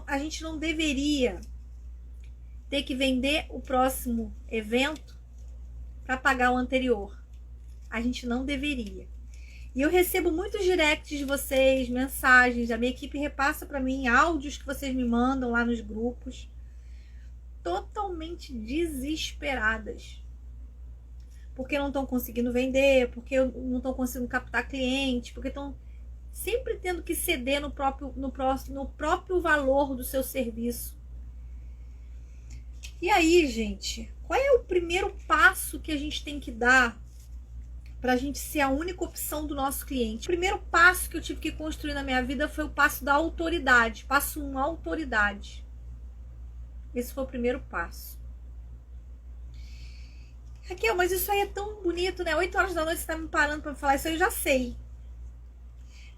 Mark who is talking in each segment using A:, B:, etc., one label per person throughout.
A: a gente não deveria ter que vender o próximo evento para pagar o anterior. A gente não deveria. E eu recebo muitos directs de vocês, mensagens, a minha equipe repassa para mim áudios que vocês me mandam lá nos grupos, totalmente desesperadas. Porque não estão conseguindo vender, porque não estão conseguindo captar cliente, porque estão sempre tendo que ceder no próprio valor do seu serviço. E aí, gente, qual é o primeiro passo que a gente tem que dar para a gente ser a única opção do nosso cliente? O primeiro passo que eu tive que construir na minha vida foi o passo da autoridade. Passo 1, autoridade. Esse foi o primeiro passo. Raquel, mas isso aí é tão bonito, né? 8 horas da noite você tá me parando para falar isso aí, eu já sei.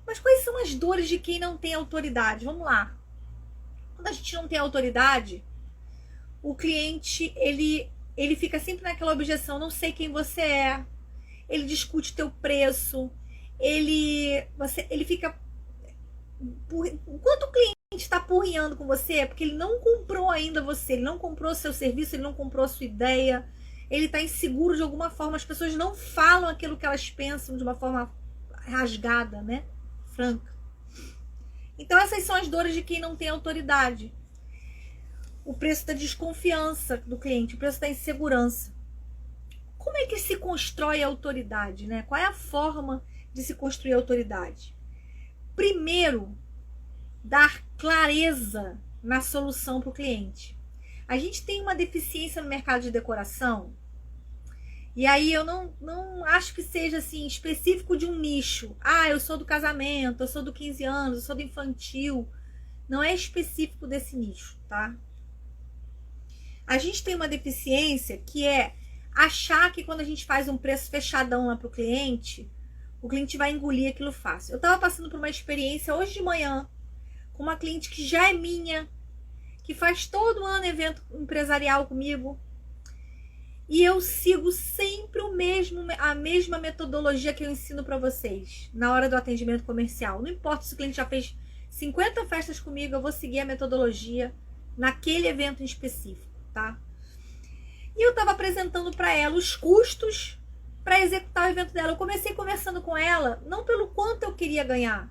A: Mas quais são as dores de quem não tem autoridade? Vamos lá. Quando a gente não tem autoridade, o cliente, ele fica sempre naquela objeção, não sei quem você é. Ele discute teu preço. Ele fica... Enquanto o cliente está apurrinhando com você, é porque ele não comprou ainda você, ele não comprou seu serviço, ele não comprou a sua ideia, ele está inseguro de alguma forma. As pessoas não falam aquilo que elas pensam de uma forma rasgada, né? Franca. Então essas são as dores de quem não tem autoridade. O preço da desconfiança do cliente, o preço da insegurança. Como é que se constrói a autoridade, né? Qual é a forma de se construir a autoridade? Primeiro, dar clareza na solução para o cliente. A gente tem uma deficiência no mercado de decoração, e aí eu não acho que seja assim específico de um nicho. Ah, eu sou do casamento, eu sou do 15 anos, eu sou do infantil. Não é específico desse nicho, tá? A gente tem uma deficiência que é achar que quando a gente faz um preço fechadão lá para o cliente vai engolir aquilo fácil. Eu estava passando por uma experiência hoje de manhã com uma cliente que já é minha, que faz todo ano evento empresarial comigo, e eu sigo sempre a mesma metodologia que eu ensino para vocês na hora do atendimento comercial. Não importa se o cliente já fez 50 festas comigo, eu vou seguir a metodologia naquele evento em específico, tá? E eu estava apresentando para ela os custos para executar o evento dela. Eu comecei conversando com ela, não pelo quanto eu queria ganhar,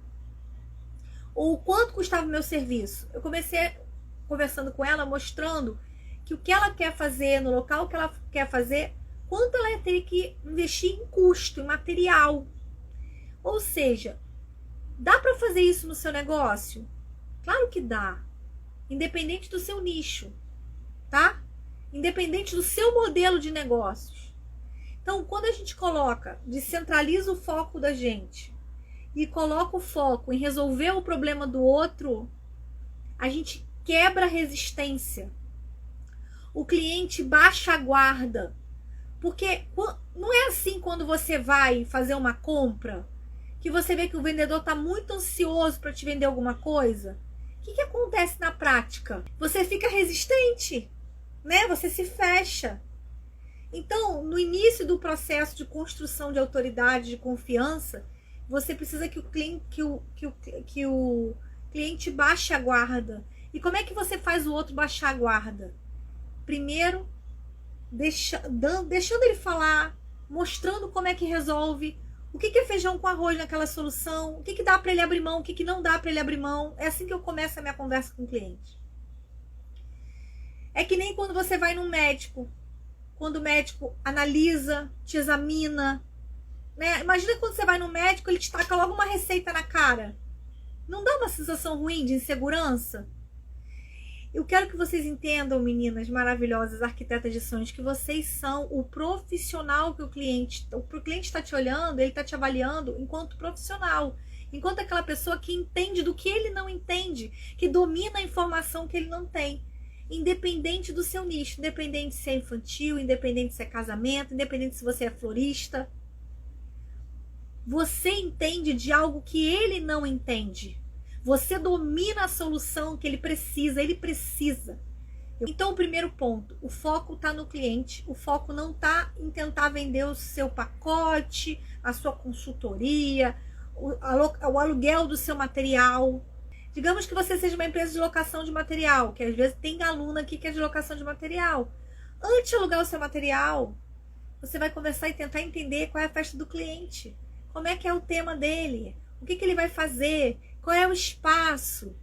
A: ou o quanto custava o meu serviço. Eu comecei conversando com ela, mostrando que o que ela quer fazer, no local que ela quer fazer, quanto ela ia ter que investir em custo, em material. Ou seja, dá para fazer isso no seu negócio? Claro que dá. Independente do seu nicho, tá? Independente do seu modelo de negócios. Então, quando a gente descentraliza o foco da gente e coloca o foco em resolver o problema do outro, a gente quebra a resistência. O cliente baixa a guarda. Porque não é assim quando você vai fazer uma compra, que você vê que o vendedor está muito ansioso para te vender alguma coisa. O que acontece na prática? Você fica resistente, né? Você se fecha. Então, no início do processo de construção de autoridade, de confiança, você precisa que o cliente baixe a guarda. E como é que você faz o outro baixar a guarda? Primeiro, deixando ele falar, mostrando como é que resolve, o que é feijão com arroz naquela solução, o que dá para ele abrir mão, o que não dá para ele abrir mão. É assim que eu começo a minha conversa com o cliente. É que nem quando você vai num médico, quando o médico analisa, te examina, né? Imagina quando você vai no médico, ele te taca logo uma receita na cara. Não dá uma sensação ruim de insegurança? Eu quero que vocês entendam, meninas maravilhosas, arquitetas de sonhos, que vocês são o profissional que o cliente está te olhando, ele está te avaliando enquanto profissional, enquanto aquela pessoa que entende do que ele não entende, que domina a informação que ele não tem, independente do seu nicho, independente se é infantil, independente se é casamento, independente se você é florista. Você entende de algo que ele não entende. Você domina a solução que ele precisa. Então, o primeiro ponto, o foco está no cliente, o foco não está em tentar vender o seu pacote, a sua consultoria, o aluguel do seu material. Digamos que você seja uma empresa de locação de material, que às vezes tem aluno aqui que é de locação de material. Antes de alugar o seu material, você vai conversar e tentar entender qual é a festa do cliente, como é que é o tema dele, o que ele vai fazer, qual é o espaço.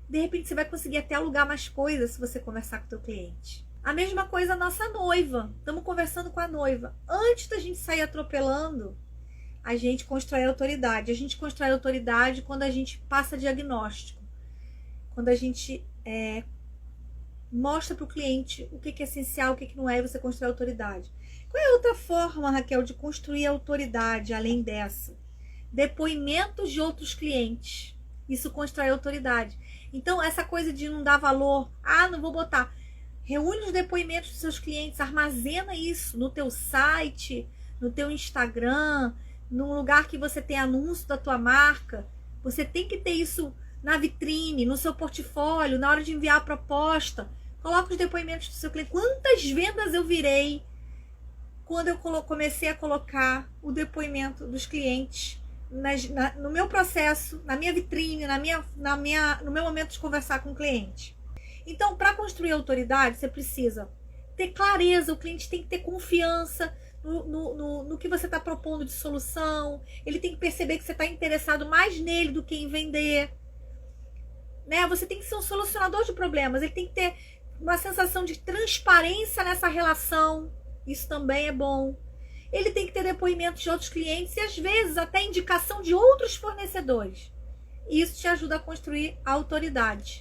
A: De repente você vai conseguir até alugar mais coisas se você conversar com o teu cliente. A mesma coisa a nossa noiva. Estamos conversando com a noiva. Antes da gente sair atropelando, a gente constrói autoridade. A gente constrói autoridade quando a gente passa diagnóstico. Quando a gente mostra para o cliente o que é essencial, o que não é, e você constrói autoridade. Qual é a outra forma, Raquel, de construir autoridade além dessa? Depoimentos de outros clientes. Isso constrói autoridade. Então, essa coisa de não dar valor, não vou botar. Reúne os depoimentos dos seus clientes, armazena isso no teu site, no teu Instagram, num lugar que você tem anúncio da tua marca. Você tem que ter isso na vitrine, no seu portfólio, na hora de enviar a proposta. Coloca os depoimentos do seu cliente. Quantas vendas eu virei quando eu comecei a colocar o depoimento dos clientes no meu processo, na minha vitrine, no meu momento de conversar com o cliente. Então, para construir autoridade, você precisa ter clareza, o cliente tem que ter confiança no que você está propondo de solução, ele tem que perceber que você está interessado mais nele do que em vender. Né? Você tem que ser um solucionador de problemas, ele tem que ter uma sensação de transparência nessa relação, isso também é bom. Ele tem que ter depoimentos de outros clientes e às vezes até indicação de outros fornecedores. Isso te ajuda a construir a autoridade.